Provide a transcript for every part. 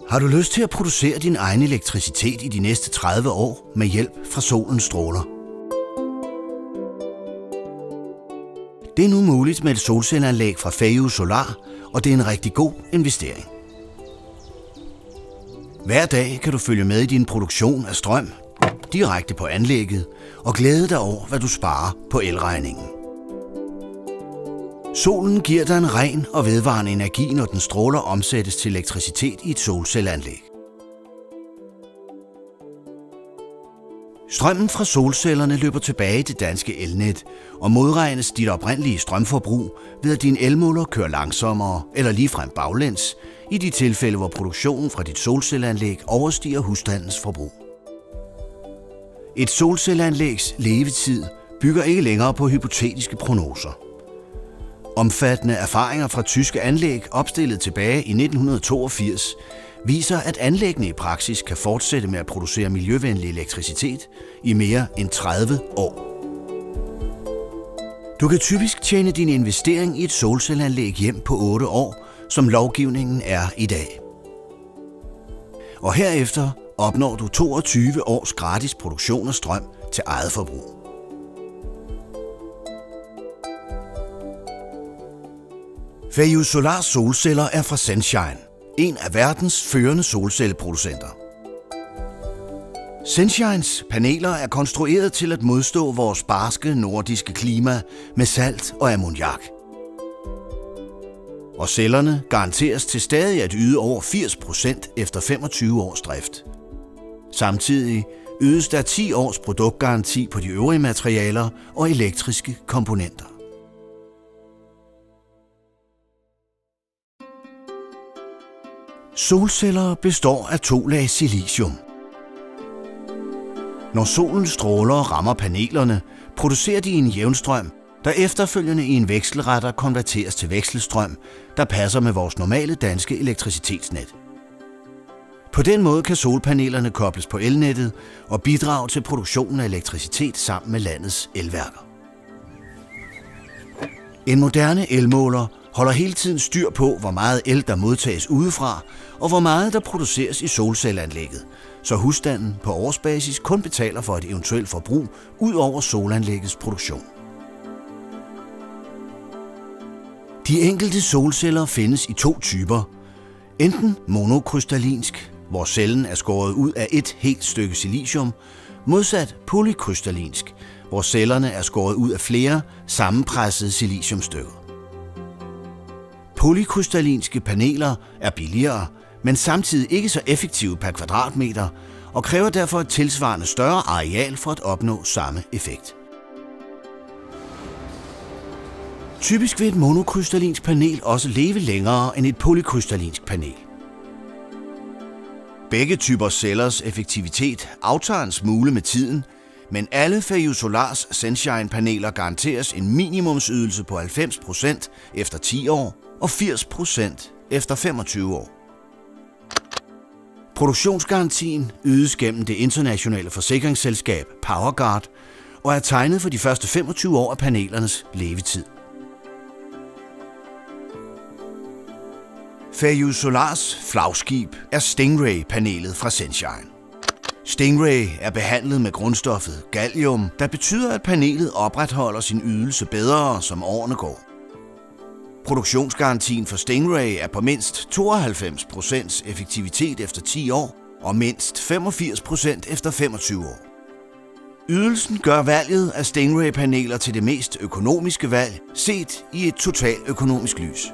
Har du lyst til at producere din egen elektricitet i de næste 30 år med hjælp fra solens stråler? Det er nu muligt med et solcelleanlæg fra Feiyue Solar, og det er en rigtig god investering. Hver dag kan du følge med i din produktion af strøm direkte på anlægget og glæde dig over, hvad du sparer på elregningen. Solen giver dig en ren og vedvarende energi, når den stråler omsættes til elektricitet i et solcelleanlæg. Strømmen fra solcellerne løber tilbage i det danske elnet og modregnes dit oprindelige strømforbrug ved at din elmåler kører langsommere eller ligefrem baglæns i de tilfælde, hvor produktionen fra dit solcelleanlæg overstiger husstandens forbrug. Et solcelleanlægs levetid bygger ikke længere på hypotetiske prognoser. Omfattende erfaringer fra tyske anlæg opstillet tilbage i 1982 viser, at anlæggene i praksis kan fortsætte med at producere miljøvenlig elektricitet i mere end 30 år. Du kan typisk tjene din investering i et solcelleanlæg hjem på 8 år, som lovgivningen er i dag. Og herefter opnår du 22 års gratis produktion af strøm til eget forbrug. Feiyue Solars solceller er fra Senshine, en af verdens førende solcelleproducenter. Senshines paneler er konstrueret til at modstå vores barske nordiske klima med salt og ammoniak. Og cellerne garanteres til stadig at yde over 80% efter 25 års drift. Samtidig ydes der 10 års produktgaranti på de øvrige materialer og elektriske komponenter. Solceller består af 2 lag silicium. Når solens stråler rammer panelerne, producerer de en jævnstrøm, der efterfølgende i en vekselretter konverteres til vekselstrøm, der passer med vores normale danske elektricitetsnet. På den måde kan solpanelerne kobles på elnettet og bidrage til produktionen af elektricitet sammen med landets elværker. En moderne elmåler holder hele tiden styr på, hvor meget el der modtages udefra, og hvor meget der produceres i solcelleanlægget, så husstanden på årsbasis kun betaler for et eventuelt forbrug ud over solanlæggets produktion. De enkelte solceller findes i 2 typer. Enten monokrystallinsk, hvor cellen er skåret ud af et helt stykke silicium, modsat polykrystallinsk, hvor cellerne er skåret ud af flere sammenpressede siliciumstykker. Polykrystallinske paneler er billigere, men samtidig ikke så effektive per kvadratmeter og kræver derfor et tilsvarende større areal for at opnå samme effekt. Typisk vil et monokrystallinsk panel også leve længere end et polykrystallinsk panel. Begge typer cellers effektivitet aftager en smule med tiden, men alle Feiyue Solars Senshine-paneler garanteres en minimumsydelse på 90% efter 10 år og 80% efter 25 år. Produktionsgarantien ydes gennem det internationale forsikringsselskab PowerGuard og er tegnet for de første 25 år af panelernes levetid. Feiyue Solars flagskib er Stingray-panelet fra Senshine. Stingray er behandlet med grundstoffet gallium, der betyder, at panelet opretholder sin ydelse bedre, som årene går. Produktionsgarantien for Stingray er på mindst 92% effektivitet efter 10 år og mindst 85% efter 25 år. Ydelsen gør valget af Stingray-paneler til det mest økonomiske valg, set i et totaløkonomisk lys.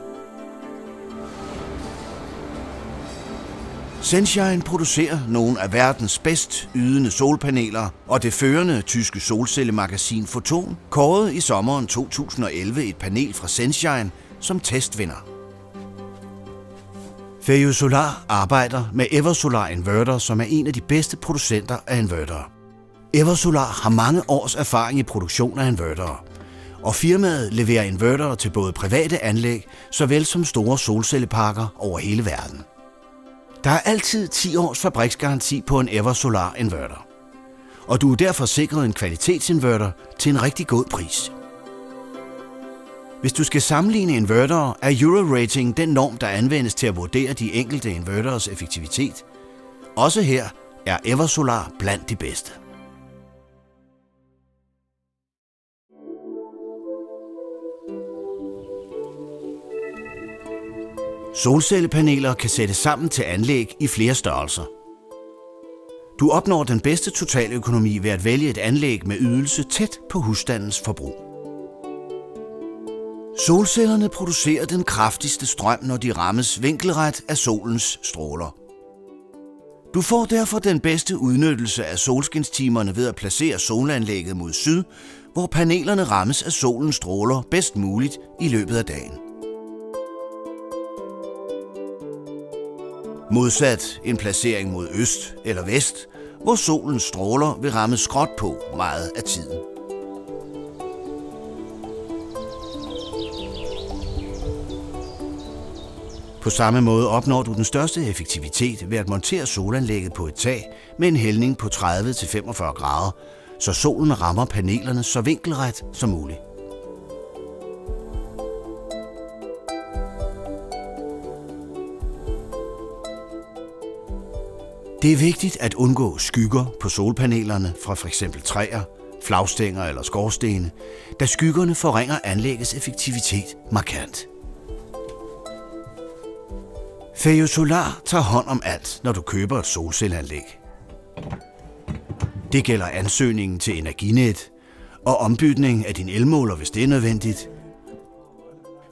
Senshine producerer nogle af verdens bedst ydende solpaneler, og det førende tyske solcellemagasin Photon kårede i sommeren 2011 et panel fra Senshine som testvinder. Feiyue Solar arbejder med Eversolar Inverter, som er en af de bedste producenter af invertere. Eversolar har mange års erfaring i produktion af invertere, og firmaet leverer invertere til både private anlæg, såvel som store solcelleparker over hele verden. Der er altid 10 års fabriksgaranti på en Eversolar inverter, og du er derfor sikret en kvalitetsinverter til en rigtig god pris. Hvis du skal sammenligne invertere, er Euro-rating den norm, der anvendes til at vurdere de enkelte inverters effektivitet. Også her er Eversolar blandt de bedste. Solcellepaneler kan sættes sammen til anlæg i flere størrelser. Du opnår den bedste totaløkonomi ved at vælge et anlæg med ydelse tæt på husstandens forbrug. Solcellerne producerer den kraftigste strøm, når de rammes vinkelret af solens stråler. Du får derfor den bedste udnyttelse af solskinstimerne ved at placere solanlægget mod syd, hvor panelerne rammes af solens stråler bedst muligt i løbet af dagen. Modsat en placering mod øst eller vest, hvor solens stråler vil ramme skråt på meget af tiden. På samme måde opnår du den største effektivitet ved at montere solanlægget på et tag med en hældning på 30-45 grader, så solen rammer panelerne så vinkelret som muligt. Det er vigtigt at undgå skygger på solpanelerne fra f.eks. træer, flagstænger eller skorstene, da skyggerne forringer anlæggets effektivitet markant. Feosolar tager hånd om alt, når du køber et solcelleanlæg. Det gælder ansøgningen til Energinet og ombytning af din elmåler, hvis det er nødvendigt.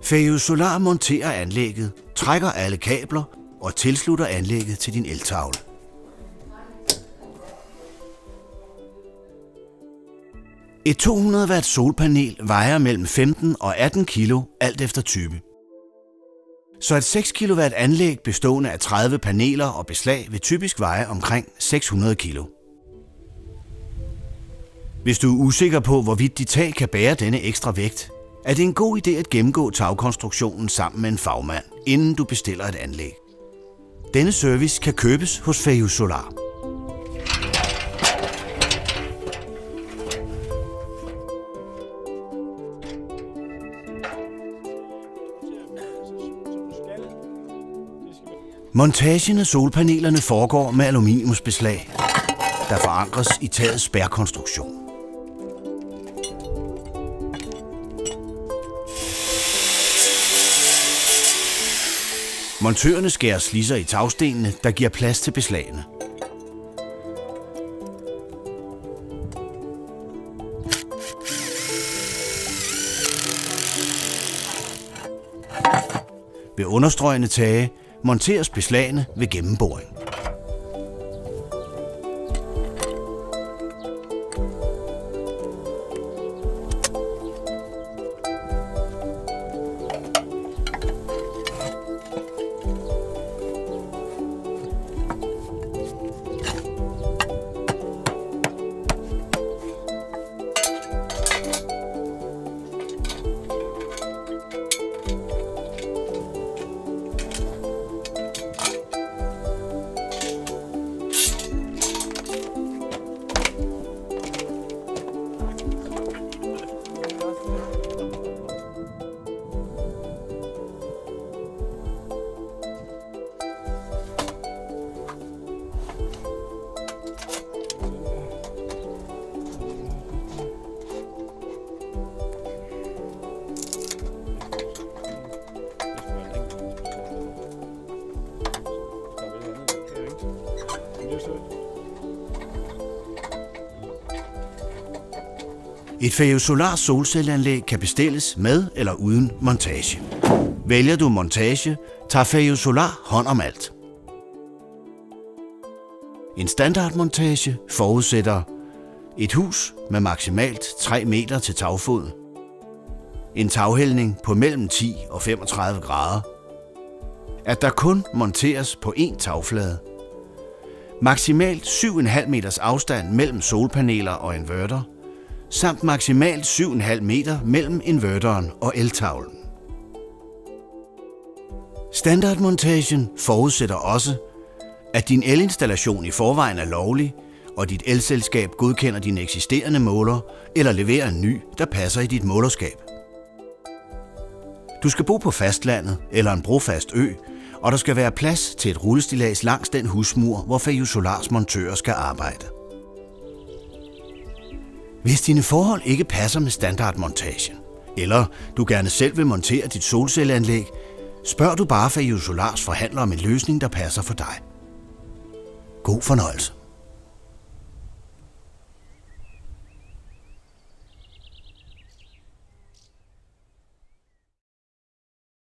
Feosolar monterer anlægget, trækker alle kabler og tilslutter anlægget til din eltavle. Et 200 watt solpanel vejer mellem 15 og 18 kg alt efter type. Så et 6 kW anlæg bestående af 30 paneler og beslag vil typisk veje omkring 600 kg. Hvis du er usikker på, hvorvidt dit tag kan bære denne ekstra vægt, er det en god idé at gennemgå tagkonstruktionen sammen med en fagmand, inden du bestiller et anlæg. Denne service kan købes hos Feosolar. Montagen af solpanelerne foregår med aluminiumsbeslag, der forankres i tagets spærrekonstruktion. Montørerne skærer slidser i tagstenene, der giver plads til beslagene. Ved understrøgende tage monteres beslagene ved gennemboring. Et Feosolar solcelleanlæg kan bestilles med eller uden montage. Vælger du montage, tager Feosolar hånd om alt. En standardmontage forudsætter et hus med maksimalt 3 meter til tagfod, en taghældning på mellem 10 og 35 grader, at der kun monteres på én tagflade, maksimalt 7,5 meters afstand mellem solpaneler og inverter, samt maksimalt 7,5 meter mellem inverteren og eltavlen. Standardmontagen forudsætter også, at din elinstallation i forvejen er lovlig, og dit elselskab godkender din eksisterende måler eller leverer en ny, der passer i dit målerskab. Du skal bo på fastlandet eller en brofast ø, og der skal være plads til et rullestillads langs den husmur, hvor Phayus Solars montører skal arbejde. Hvis dine forhold ikke passer med standardmontagen, eller du gerne selv vil montere dit solcelleanlæg, spørg du bare Phayus Solars forhandler om en løsning, der passer for dig. God fornøjelse.